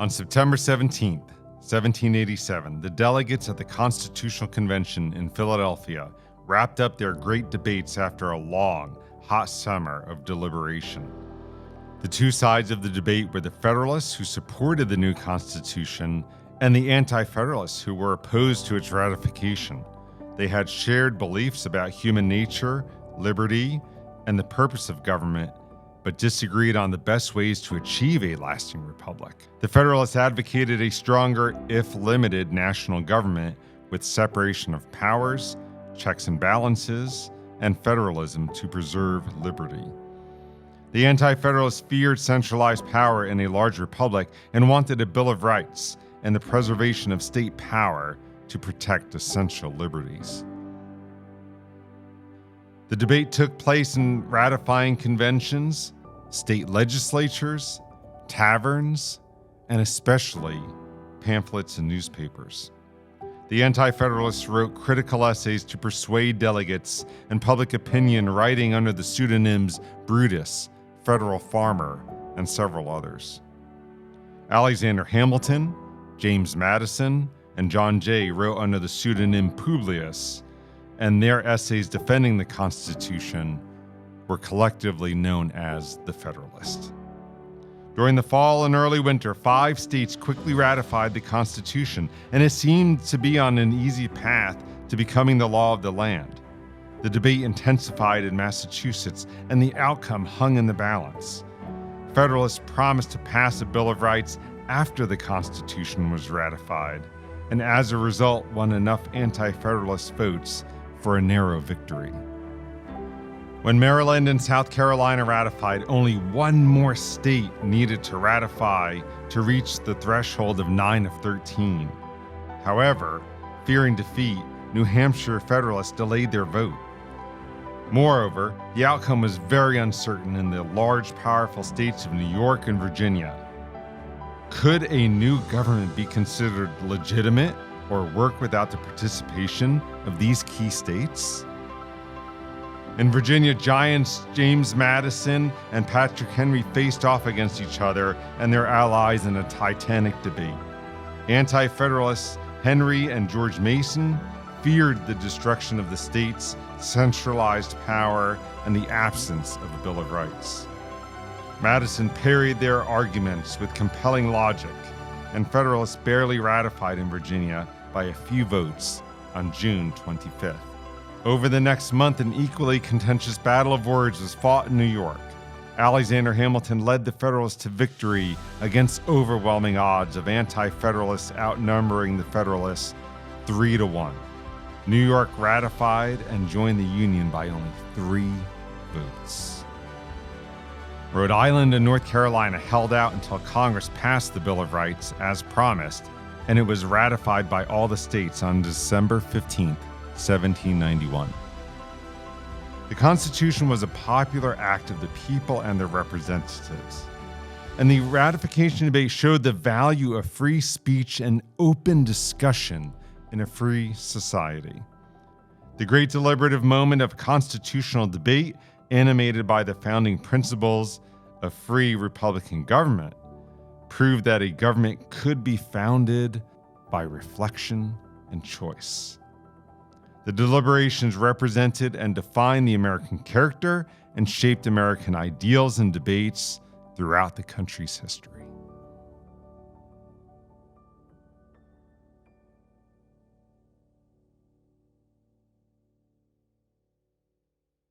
On September 17, 1787, the delegates at the Constitutional Convention in Philadelphia wrapped up their great debates after a long, hot summer of deliberation. The two sides of the debate were the Federalists, who supported the new Constitution, and the Anti-Federalists, who were opposed to its ratification. They had shared beliefs about human nature, liberty, and the purpose of government, but disagreed on the best ways to achieve a lasting republic. The Federalists advocated a stronger, if limited, national government with separation of powers, checks and balances, and federalism to preserve liberty. The Anti-Federalists feared centralized power in a large republic and wanted a Bill of Rights and the preservation of state power to protect essential liberties. The debate took place in ratifying conventions, state legislatures, taverns, and especially pamphlets and newspapers. The Anti-Federalists wrote critical essays to persuade delegates and public opinion, writing under the pseudonyms Brutus, Federal Farmer, and several others. Alexander Hamilton, James Madison, and John Jay wrote under the pseudonym Publius, and their essays defending the Constitution were collectively known as the Federalist. During the fall and early winter, 5 states quickly ratified the Constitution, and it seemed to be on an easy path to becoming the law of the land. The debate intensified in Massachusetts, and the outcome hung in the balance. Federalists promised to pass a Bill of Rights after the Constitution was ratified, and as a result won enough Anti-Federalist votes for a narrow victory. When Maryland and South Carolina ratified, only one more state needed to ratify to reach the threshold of 9 of 13. However, fearing defeat, New Hampshire Federalists delayed their vote. Moreover, the outcome was very uncertain in the large, powerful states of New York and Virginia. Could a new government be considered legitimate or work without the participation of these key states? In Virginia, giants James Madison and Patrick Henry faced off against each other and their allies in a titanic debate. Anti-Federalists Henry and George Mason feared the destruction of the states, centralized power, and the absence of a Bill of Rights. Madison parried their arguments with compelling logic, and Federalists barely ratified in Virginia by a few votes on June 25th. Over the next month, an equally contentious battle of words was fought in New York. Alexander Hamilton led the Federalists to victory against overwhelming odds of Anti-Federalists outnumbering the Federalists 3-1. New York ratified and joined the Union by only 3 votes. Rhode Island and North Carolina held out until Congress passed the Bill of Rights as promised, and it was ratified by all the states on December 15, 1791. The Constitution was a popular act of the people and their representatives, and the ratification debate showed the value of free speech and open discussion in a free society. The great deliberative moment of constitutional debate, animated by the founding principles of free republican government, proved that a government could be founded by reflection and choice. The deliberations represented and defined the American character and shaped American ideals and debates throughout the country's history.